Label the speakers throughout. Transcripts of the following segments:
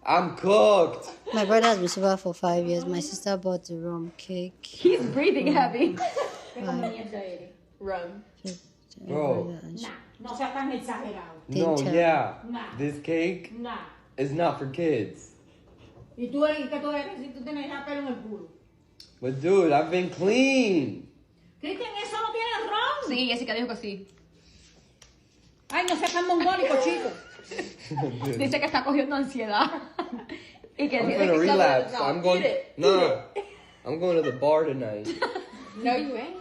Speaker 1: I'm cooked.
Speaker 2: My brother has been sober for 5 years. My sister bought the rum cake.
Speaker 3: He's breathing heavy.
Speaker 4: Rum.
Speaker 1: Bro.
Speaker 5: No sea tan exagerado.
Speaker 1: No, yeah.
Speaker 5: Nah.
Speaker 1: This cake
Speaker 5: Nah.
Speaker 1: is not for kids.
Speaker 5: ¿Y tú eres qué tú eres si tú tienes ya pelo en el culo?
Speaker 1: But dude, I've been clean.
Speaker 5: Cristian, eso no tiene ron.
Speaker 3: Sí, Jessica dijo que sí.
Speaker 5: Ay, no seas tan mongólico, chico.
Speaker 3: Dice que está cogiendo ansiedad. Y que
Speaker 1: I'm
Speaker 3: dice
Speaker 1: gonna
Speaker 3: que
Speaker 1: relapse.
Speaker 4: no,
Speaker 1: I'm going.
Speaker 4: eat it.
Speaker 1: No, I'm going to the bar tonight.
Speaker 4: No, you ain't.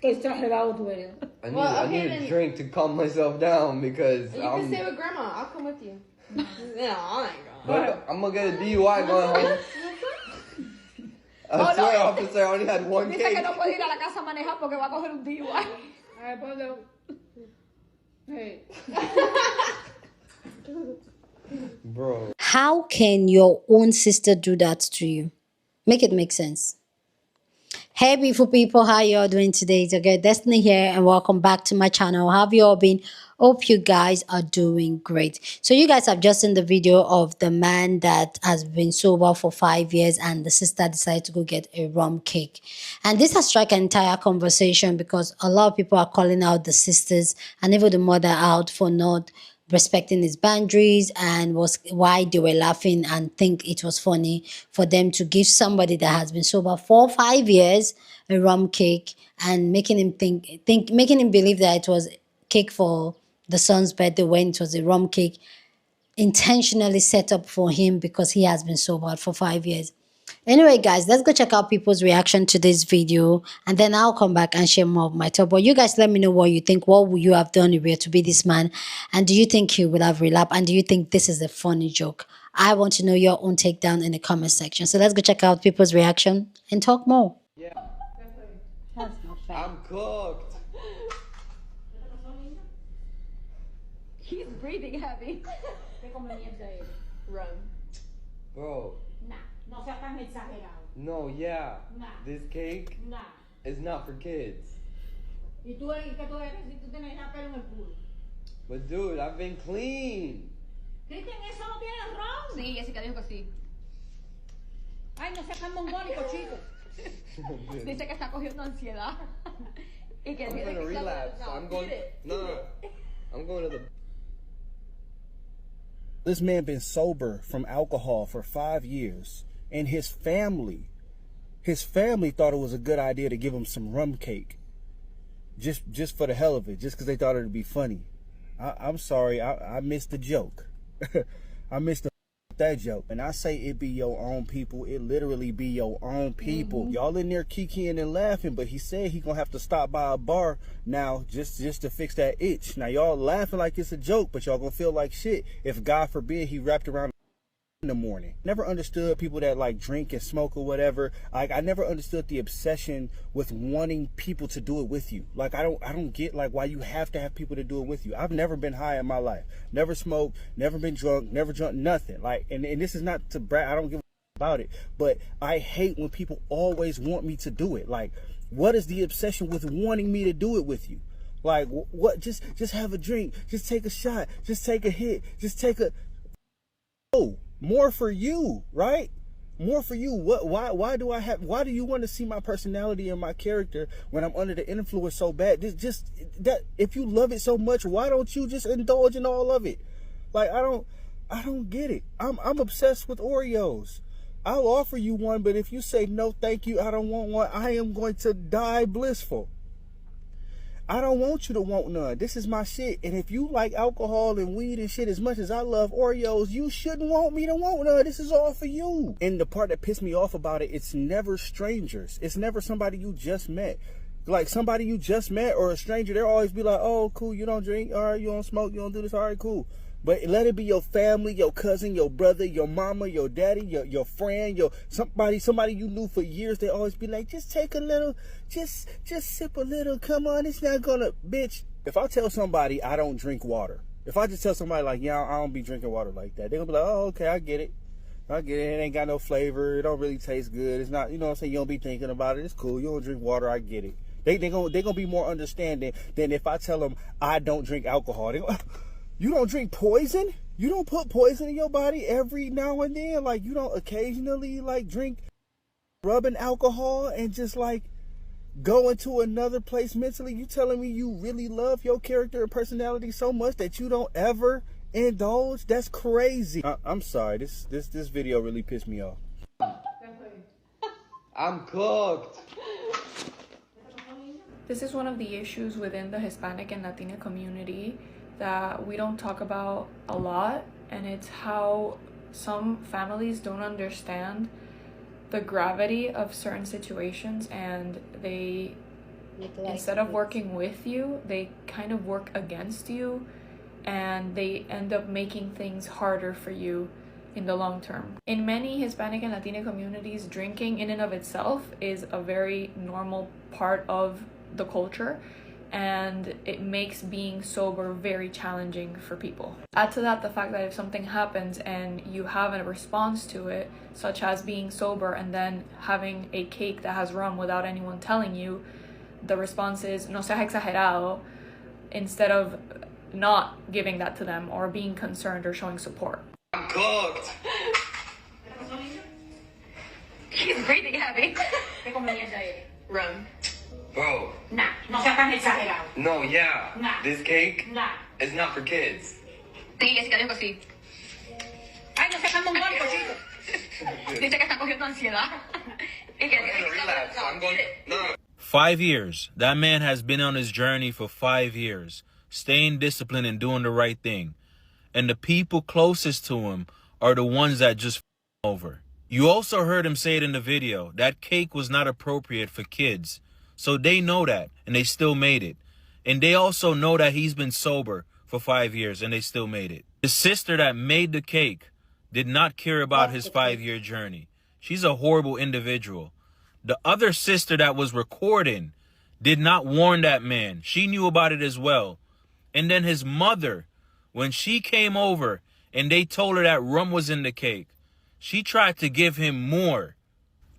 Speaker 5: Qué exagerado tú eres.
Speaker 1: I need a drink to calm myself down because
Speaker 4: You can stay with grandma. I'll come with you. No, I ain't going.
Speaker 1: but I'm gonna get a DUI going home. I swear, officer, I only had one
Speaker 3: dice
Speaker 1: cake.
Speaker 3: que no puede ir a la casa a manejar porque va a coger un DUI.
Speaker 5: Ay, ponle. Hey.
Speaker 1: Bro.
Speaker 2: How can your own sister do that to you? Make it make sense. Hey beautiful people, how y'all doing today? It's your girl Destiny here and welcome back to my channel. How have you all been? Hope you guys are doing great. So you guys have just seen the video of the man that has been sober for 5 years and the sister decided to go get a rum cake. And this has struck an entire conversation because a lot of people are calling out the sisters and even the mother out for not respecting his boundaries, and was why they were laughing and think it was funny for them to give somebody that has been sober for 5 years a rum cake and making him making him believe that it was cake for the son's birthday when it was a rum cake intentionally set up for him because he has been sober for 5 years. Anyway, guys, let's go check out people's reaction to this video and then I'll come back and share more of my thoughts. But you guys let me know what you think. What would you have done if you were to be this man? And do you think he would have relapsed? And do you think this is a funny joke? I want to know your own take down in the comment section. So let's go check out people's reaction and talk more.
Speaker 1: Yeah.
Speaker 2: That's not fair.
Speaker 1: I'm cooked.
Speaker 3: He's breathing heavy.
Speaker 5: Qué conveniente eres.
Speaker 4: Rum.
Speaker 1: Bro.
Speaker 5: Nah. No sea tan exagerado.
Speaker 1: No, yeah.
Speaker 5: Nah.
Speaker 1: This cake
Speaker 5: Nah.
Speaker 1: is not for kids.
Speaker 5: ¿Y tú eres qué tú eres si tú tienes ya pelo en el culo?
Speaker 1: But dude, I've been clean.
Speaker 5: Cristian, eso no tiene ron.
Speaker 3: Sí, Jessica dijo que sí.
Speaker 5: Ay, no seas tan mongólico, chico.
Speaker 3: Dice que está cogiendo ansiedad. Y que
Speaker 1: I'm
Speaker 3: dice
Speaker 1: gonna
Speaker 3: que
Speaker 1: relapse.
Speaker 4: no,
Speaker 1: I'm going.
Speaker 4: eat it.
Speaker 1: No, I'm going to the.
Speaker 6: This man been sober from alcohol for 5 years, and his family thought it was a good idea to give him some rum cake, just for the hell of it, just because they thought it'd be funny. I'm sorry, I missed the joke. I missed that joke. And I say it be your own people. It literally be your own people. Y'all in there kikiing and laughing, but he said he gonna have to stop by a bar now just to fix that itch. Now y'all laughing like it's a joke, but y'all gonna feel like shit if God forbid he wrapped around in the morning. Never understood people that like drink and smoke or whatever. Like I never understood the obsession with wanting people to do it with you. Like I don't get like why you have to have people to do it with you. I've never been high in my life. Never smoked, never been drunk, never drunk nothing. Like and this is not to brag. I don't give a about it. But I hate when people always want me to do it. Like what is the obsession with wanting me to do it with you? Like what just have a drink, just take a shot, just take a hit, just take a more for you, right? More for you. Why do you want to see my personality and my character when I'm under the influence so bad? Just that if you love it so much, why don't you just indulge in all of it? Like I don't get it. I'm obsessed with Oreos. I'll offer you one, but if you say no thank you, I don't want one, I am going to die blissful. I don't want you to want none. This is my shit. And if you like alcohol and weed and shit as much as I love Oreos, you shouldn't want me to want none. This is all for you. And the part that pissed me off about it, it's never strangers. It's never somebody you just met. Like somebody you just met or a stranger, they'll always be like, oh, cool, you don't drink. All right, you don't smoke. You don't do this. All right, cool. But let it be your family, your cousin, your brother, your mama, your daddy, your friend, somebody you knew for years. They always be like, just take a little, just sip a little. Come on, it's not gonna, bitch. If I tell somebody I don't drink water, if I just tell somebody like, yeah, I don't be drinking water like that, they're gonna be like, oh, okay, I get it. It ain't got no flavor. It don't really taste good. It's not, you know what I'm saying? You don't be thinking about it. It's cool. You don't drink water. I get it. They gonna be more understanding than if I tell them I don't drink alcohol. You don't drink poison? You don't put poison in your body every now and then. Like, you don't occasionally, like, drink rubbing alcohol and just, like, go into another place mentally. You telling me you really love your character and personality so much that you don't ever indulge? That's crazy. I'm sorry. This video really pissed me off.
Speaker 1: I'm cooked.
Speaker 7: This is one of the issues within the Hispanic and Latina community that we don't talk about a lot, and it's how some families don't understand the gravity of certain situations, and they, instead of working with you, they kind of work against you, and they end up making things harder for you in the long term. In many Hispanic and Latina communities, drinking in and of itself is a very normal part of the culture, and it makes being sober very challenging for people. Add to that the fact that if something happens and you have a response to it, such as being sober and then having a cake that has rum without anyone telling you, the response is no seas exagerado, instead of not giving that to them or being concerned or showing support.
Speaker 1: I'm cooked.
Speaker 3: He's breathing heavy.
Speaker 4: Rum.
Speaker 1: Bro.
Speaker 5: Nah, no seas tan exagerado.
Speaker 1: No, yeah.
Speaker 5: Nah.
Speaker 1: This cake
Speaker 5: Nah.
Speaker 1: is not for kids.
Speaker 3: Sí, Jessica dijo que sí.
Speaker 5: Ay, no seas tan mongólico, chico.
Speaker 3: Dice que está cogiendo ansiedad. Y que
Speaker 1: I'm gonna relax. I'm going. No.
Speaker 8: 5 years. That man has been on his journey for 5 years, staying disciplined and doing the right thing. And the people closest to him are the ones that just over. You also heard him say it in the video. That cake was not appropriate for kids. So they know that, and they still made it. And they also know that he's been sober for 5 years, and they still made it. The sister that made the cake did not care about his 5-year journey. She's a horrible individual. The other sister that was recording did not warn that man. She knew about it as well. And then his mother, when she came over and they told her that rum was in the cake, she tried to give him more.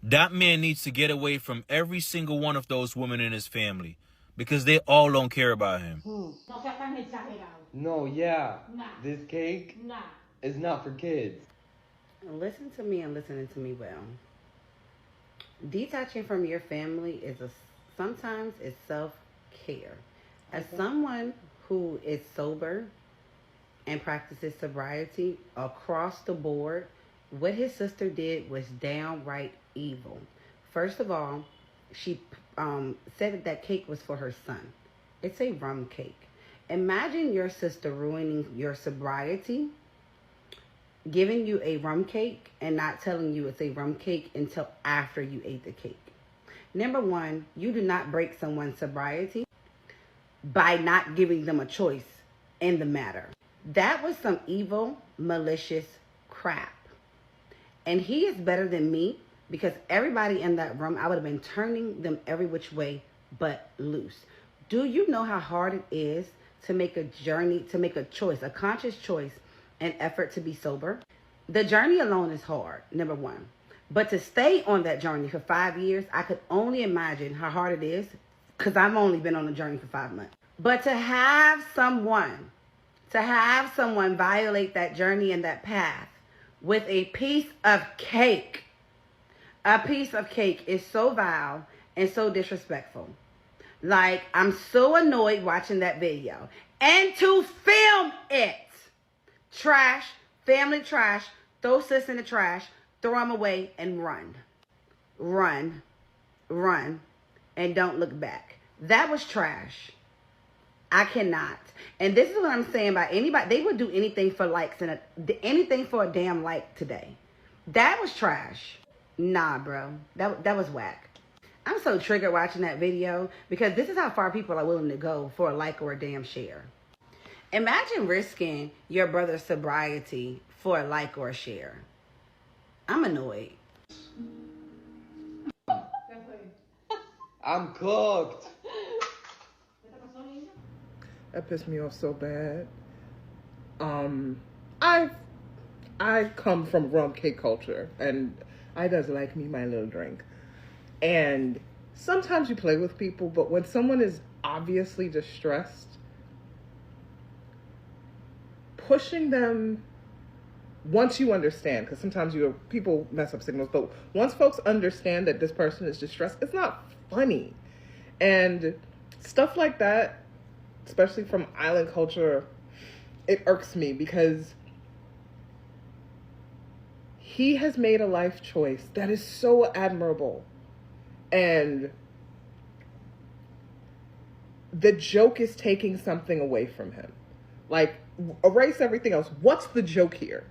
Speaker 8: That man needs to get away from every single one of those women in his family because they all don't care about him.
Speaker 5: No seas tan exagerado.
Speaker 1: No, yeah.
Speaker 5: Nah.
Speaker 1: This cake
Speaker 5: Nah.
Speaker 1: is not for kids.
Speaker 9: Listen to me and listening to me well. Detaching from your family is sometimes it's self-care. As someone who is sober and practices sobriety across the board, what his sister did was downright evil. First of all, she said that cake was for her son. It's a rum cake. Imagine your sister ruining your sobriety, giving you a rum cake and not telling you it's a rum cake until after you ate the cake. Number one, you do not break someone's sobriety by not giving them a choice in the matter. That was some evil, malicious crap. And he is better than me because everybody in that room, I would have been turning them every which way but loose. Do you know how hard it is to make a journey, to make a choice, a conscious choice, an effort to be sober? The journey alone is hard, number one. But to stay on that journey for 5 years, I could only imagine how hard it is because I've only been on the journey for 5 months. But to have someone violate that journey and that path with a piece of cake is so vile and so disrespectful. Like, I'm so annoyed watching that video. And to film it, trash, family trash, throw sis in the trash, throw them away and run, and don't look back. That was trash. I cannot. And this is what I'm saying about anybody. They would do anything for likes and anything for a damn like today. That was trash. Nah, bro. That was whack. I'm so triggered watching that video because this is how far people are willing to go for a like or a damn share. Imagine risking your brother's sobriety for a like or a share. I'm annoyed.
Speaker 1: I'm cooked.
Speaker 10: That pissed me off so bad. I come from rum cake culture, and I does like me my little drink. And sometimes you play with people, but when someone is obviously distressed, pushing them, once you understand, because sometimes people mess up signals, but once folks understand that this person is distressed, it's not funny. And stuff like that, especially from island culture, it irks me because he has made a life choice that is so admirable. And the joke is taking something away from him. Like, erase everything else. What's the joke here?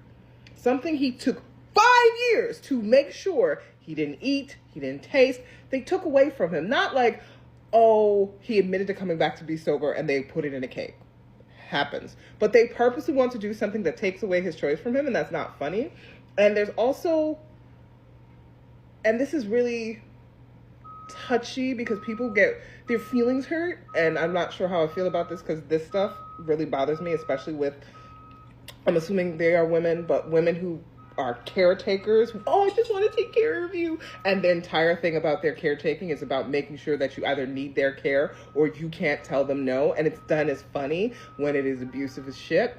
Speaker 10: Something he took 5 years to make sure he didn't eat, he didn't taste, they took away from him. Not like, oh, he admitted to coming back to be sober and they put it in a cake. Happens. But they purposely want to do something that takes away his choice from him, and that's not funny. And there's also, and this is really touchy because people get their feelings hurt, and I'm not sure how I feel about this because this stuff really bothers me, especially with, I'm assuming they are women, but women who are caretakers. Oh, I just want to take care of you. And the entire thing about their caretaking is about making sure that you either need their care or you can't tell them no. And it's done as funny when it is abusive as shit.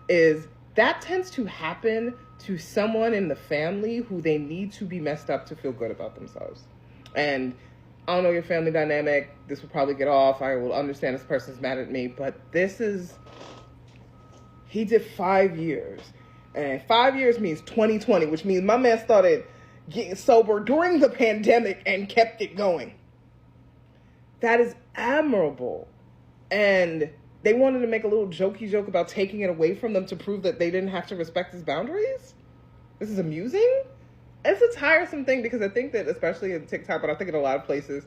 Speaker 10: Is that tends to happen to someone in the family who they need to be messed up to feel good about themselves. And I don't know your family dynamic. This will probably get off. I will understand this person's mad at me. But this is, he did 5 years. And 5 years means 2020, which means my man started getting sober during the pandemic and kept it going. That is admirable. And they wanted to make a little jokey joke about taking it away from them to prove that they didn't have to respect his boundaries. This is amusing. It's a tiresome thing because I think that, especially in TikTok, but I think in a lot of places,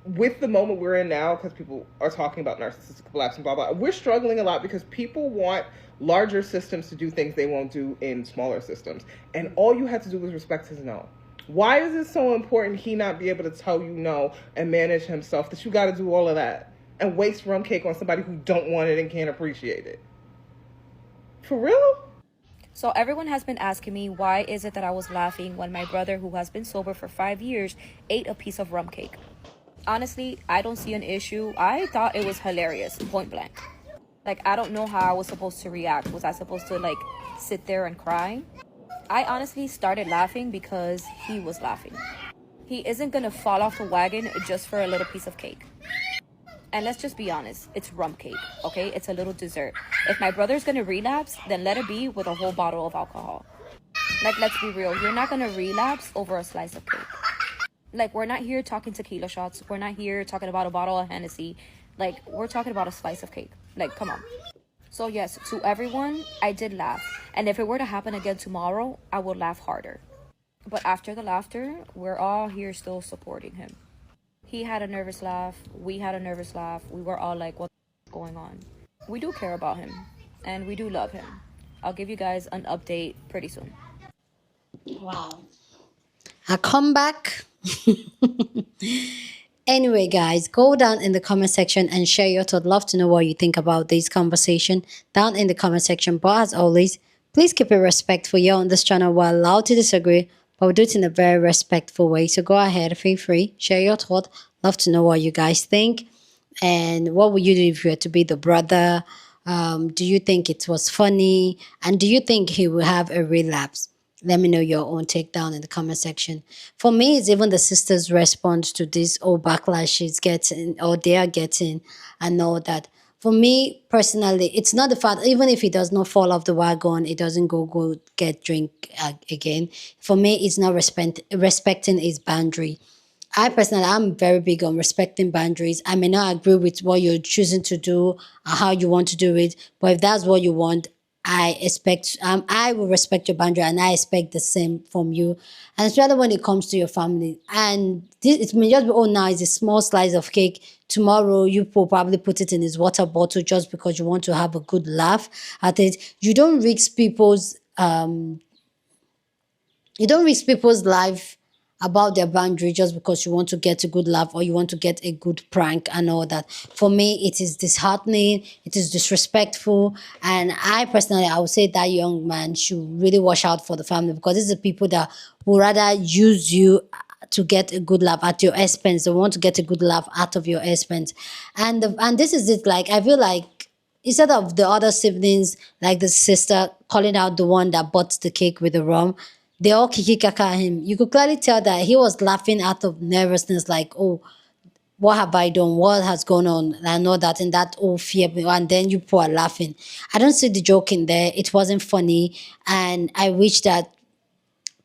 Speaker 10: with the moment we're in now, because people are talking about narcissistic collapse and blah, blah, we're struggling a lot because people want larger systems to do things they won't do in smaller systems. And all you have to do is respect his no. Why is it so important he not be able to tell you no and manage himself that you got to do all of that and waste rum cake on somebody who don't want it and can't appreciate it? For real?
Speaker 11: So everyone has been asking me, why is it that I was laughing when my brother, who has been sober for 5 years, ate a piece of rum cake? Honestly, I don't see an issue. I thought it was hilarious, point blank. Like, I don't know how I was supposed to react. Was I supposed to, like, sit there and cry? I honestly started laughing because he was laughing. He isn't gonna fall off the wagon just for a little piece of cake. And let's just be honest, it's rum cake, okay? It's a little dessert. If my brother's gonna relapse, then let it be with a whole bottle of alcohol. Like, let's be real, you're not gonna relapse over a slice of cake. Like, we're not here talking tequila shots. We're not here talking about a bottle of Hennessy. Like, we're talking about a slice of cake. Like, come on. So yes, to everyone, I did laugh. And if it were to happen again tomorrow, I would laugh harder. But after the laughter, we're all here still supporting him. He had a nervous laugh. We had a nervous laugh. We were all like, what's going on? We do care about him. And we do love him. I'll give you guys an update pretty soon.
Speaker 2: Wow. A comeback. Anyway, guys, go down in the comment section and share your thoughts. Love to know what you think about this conversation down in the comment section. But as always, please keep it respectful. You're on this channel. We're allowed to disagree, but we do it in a very respectful way. So go ahead, feel free, share your thoughts. Love to know what you guys think. And what would you do if you were to be the brother? Do you think it was funny? And do you think he will have a relapse? Let me know your own take down in the comment section. For me, it's even the sister's response to this old backlash she's getting or they are getting and all that. For me, personally, it's not the fact, even if he does not fall off the wagon, it doesn't go get drink again. For me, it's not respecting his boundary. I'm very big on respecting boundaries. I may not agree with what you're choosing to do or how you want to do it, but if that's what you want, I will respect your boundary and I expect the same from you. And especially when it comes to your family. And it may just be, oh, now it's a small slice of cake. Tomorrow, you will probably put it in his water bottle just because you want to have a good laugh at it. You don't risk people's life about their boundary just because you want to get a good laugh or you want to get a good prank and all that. For me, it is disheartening, it is disrespectful, and I would say that young man should really watch out for the family because these are people that would rather use you to get a good laugh at your expense. They want to get a good laugh out of your expense. And this is it. Like, I feel like instead of the other siblings, like the sister calling out the one that bought the cake with the rum, they all kiki kaka at him. You could clearly tell that he was laughing out of nervousness, like, oh, what have I done? What has gone on? And I know that in that old fear, and then you people are laughing. I don't see the joke in there. It wasn't funny. And I wish that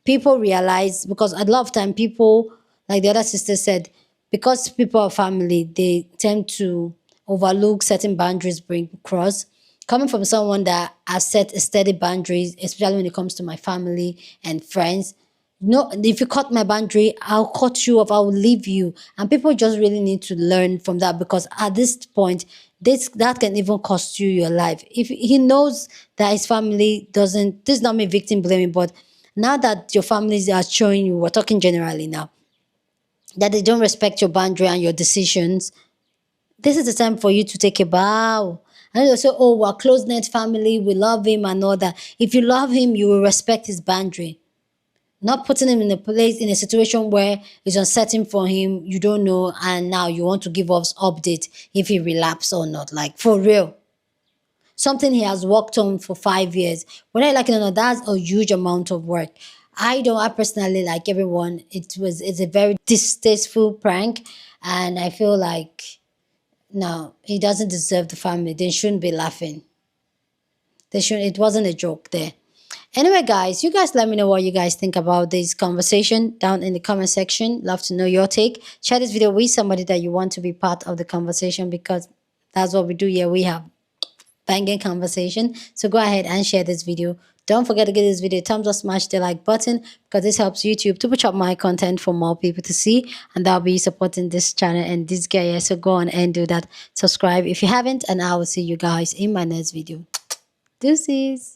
Speaker 2: people realize, because a lot of time people, like the other sister said, because people are family, they tend to overlook certain boundaries being crossed. Coming from someone that has set steady boundaries, especially when it comes to my family and friends, no, if you cut my boundary, I'll cut you off, I'll leave you. And people just really need to learn from that, because at this point, that can even cost you your life. If he knows that his family doesn't, this is not me victim blaming, but now that your families are showing you, we're talking generally now, that they don't respect your boundary and your decisions, this is the time for you to take a bow. And they say, oh, we're close knit family, we love him and all that. If you love him, you will respect his boundary. Not putting him in a place, in a situation where it's uncertain for him, you don't know, and now you want to give us update if he relapse or not. Like, for real. Something he has worked on for 5 years. Whether I like it or not, that's a huge amount of work. I personally, like everyone, it's a very distasteful prank, and I feel like no, he doesn't deserve the family. They shouldn't be laughing. It wasn't a joke there. Anyway, guys, you guys let me know what you guys think about this conversation down in the comment section. Love to know your take. Share this video with somebody that you want to be part of the conversation, because that's what we do here. We have banging conversation. So go ahead and share this video. Don't forget to give this video a thumbs up, smash the like button, because this helps YouTube to push up my content for more people to see, and that'll be supporting this channel and this guy here. So go on and do that. Subscribe if you haven't, and I will see you guys in my next video. Deuces.